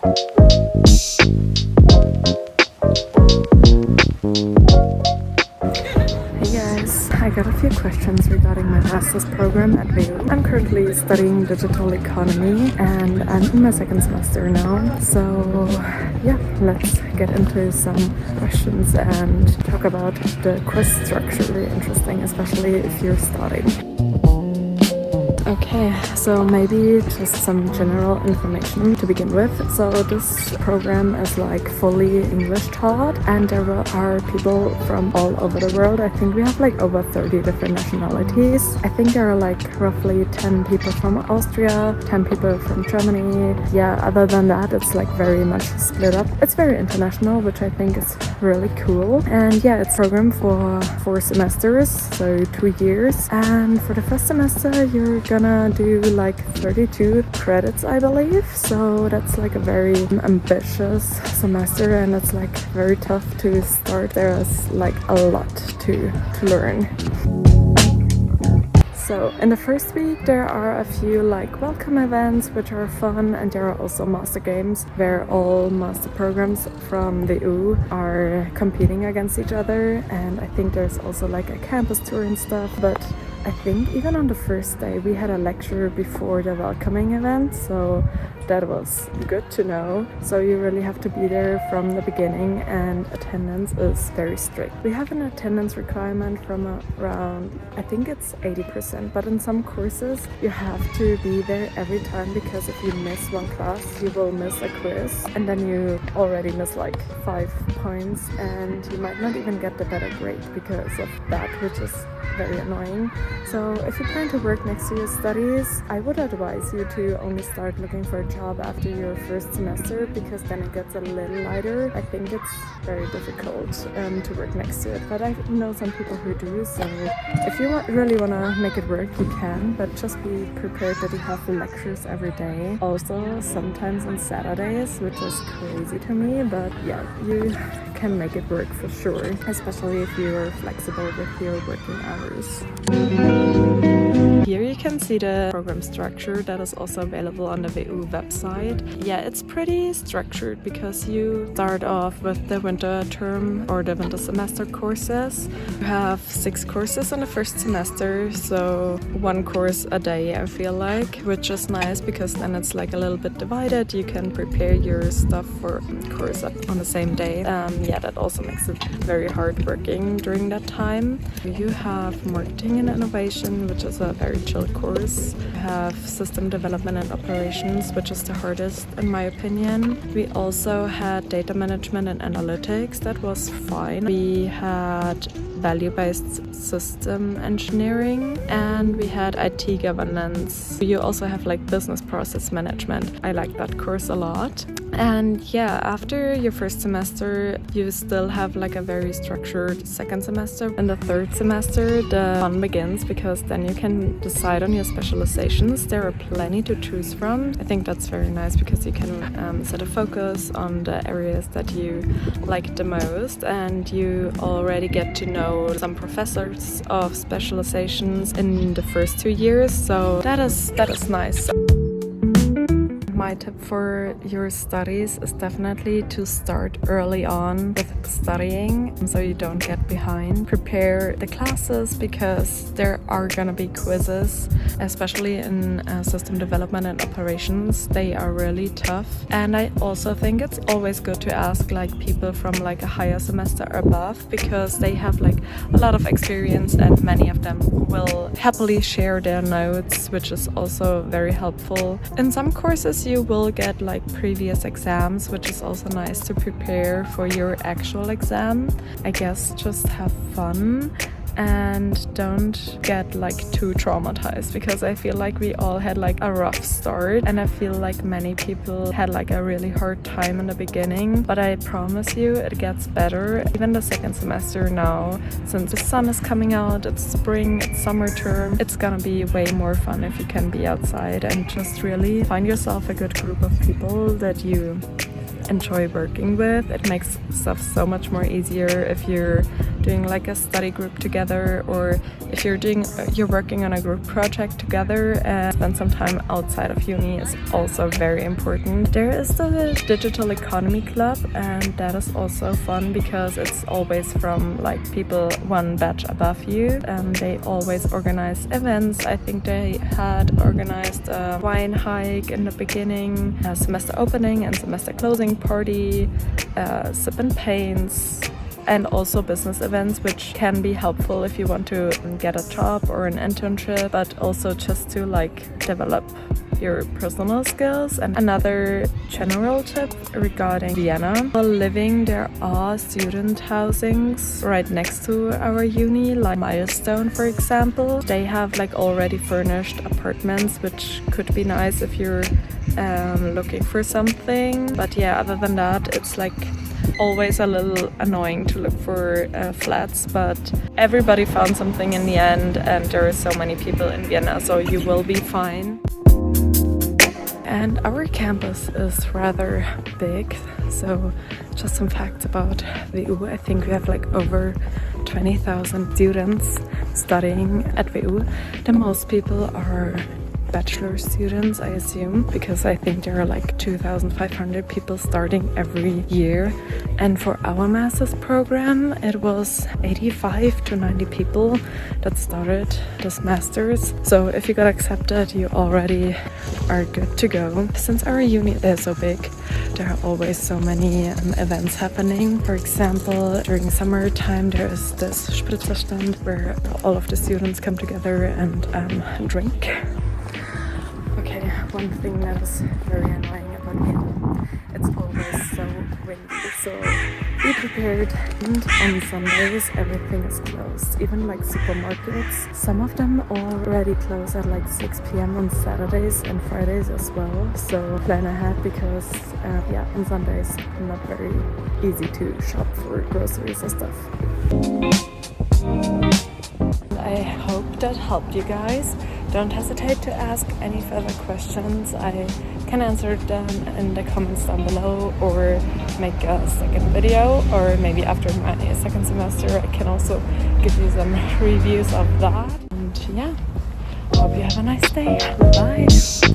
Hey guys, I got a few questions regarding my master's program at WU. I'm currently studying digital economy and I'm in my second semester now. So yeah, let's get into some questions and talk about the course structure. Very interesting, especially if you're starting. Okay, so maybe just some general information to begin with. So this program is like fully English taught and there are people from all over the world. I think we have like over 30 different nationalities. I think there are like roughly 10 people from Austria, 10 people from Germany. Yeah, other than that, it's like very much split up. It's very international, which I think is really cool. And yeah, it's a program for 4 semesters, so 2 years. And for the first semester, you're gonna do like 32 credits, I believe. So that's like a very ambitious semester and it's like very tough to start. There's like a lot to learn. So in the first week there are a few like welcome events which are fun, and there are also master games where all master programs from the WU are competing against each other, and I think there's also like a campus tour and stuff. But I think even on the first day we had a lecture before the welcoming event, so that was good to know. So you really have to be there from the beginning, and attendance is very strict. We have an attendance requirement from around, I think it's 80%, but in some courses you have to be there every time, because if you miss one class you will miss a quiz and then you already miss like 5 points and you might not even get the better grade because of that, which is very annoying. So if you plan to work next to your studies, I would advise you to only start looking for a job after your first semester, because then it gets a little lighter. I think it's very difficult to work next to it, but I know some people who do, so if you really want to make it work, you can, but just be prepared that you have lectures every day. Also sometimes on Saturdays, which is crazy to me, but yeah, you can make it work for sure, especially if you are flexible with your working hours. Here you can see the program structure that is also available on the WU website. Yeah, it's pretty structured because you start off with the winter term or the winter semester courses. You have 6 courses in the first semester, so 1 course a day, I feel like, which is nice because then it's like a little bit divided. You can prepare your stuff for course on the same day. Yeah, that also makes it very hard working during that time. You have marketing and innovation, which is a very chill course. We have system development and operations, which is the hardest in my opinion. We also had data management and analytics. That was fine. We had value-based system engineering and we had IT governance. You also have like business process management. I like that course a lot. And yeah, after your first semester you still have like a very structured second semester. In the third semester the fun begins, because then you can decide on your specializations. There are plenty to choose from. I think that's very nice because you can set a focus on the areas that you like the most, and you already get to know some professors of specializations in the first 2 years, so that is nice. My tip for your studies is definitely to start early on with studying so you don't get behind. Prepare the classes because there are gonna be quizzes, especially in system development and operations. They are really tough, and I also think it's always good to ask like people from like a higher semester above, because they have like a lot of experience and many of them will happily share their notes, which is also very helpful. In some courses you will get like previous exams, which is also nice to prepare for your actual exam. I guess just have fun and don't get like too traumatized, because I feel like we all had like a rough start and I feel like many people had like a really hard time in the beginning, but I promise you it gets better. Even the second semester now, since the sun is coming out, it's spring, it's summer term, it's gonna be way more fun if you can be outside and just really find yourself a good group of people that you enjoy working with. It makes stuff so much more easier if you're doing like a study group together, or if you're working on a group project together, and spend some time outside of uni is also very important. There is the Digital Economy Club, and that is also fun because it's always from like people one batch above you, and they always organize events. I think they had organized a wine hike in the beginning, a semester opening and semester closing party, sip and paints, and also business events, which can be helpful if you want to get a job or an internship, but also just to like develop your personal skills. And another general tip regarding Vienna: while living, there are student housings right next to our uni, like Milestone for example. They have like already furnished apartments, which could be nice if you're looking for something. But yeah, other than that, it's like always a little annoying to look for flats, but everybody found something in the end, and there are so many people in Vienna, so you will be fine. And our campus is rather big, so just some facts about WU. I think we have like over 20,000 students studying at WU. The most people are bachelor students, I assume, because I think there are like 2,500 people starting every year. And for our master's program, it was 85 to 90 people that started this master's. So if you got accepted, you already are good to go. Since our uni is so big, there are always so many events happening. For example, during summertime, there is this Spritzerstand where all of the students come together and drink. Okay, one thing that is very annoying about Vienna, it's always so windy, so be prepared. And on Sundays, everything is closed, even like supermarkets. Some of them already close at like 6 p.m. on Saturdays and Fridays as well, so plan ahead because yeah, on Sundays not very easy to shop for groceries and stuff. I hope that helped you guys. Don't hesitate to ask any further questions. I can answer them in the comments down below, or make a second video, or maybe after my second semester I can also give you some reviews of that. And yeah, hope you have a nice day. Bye!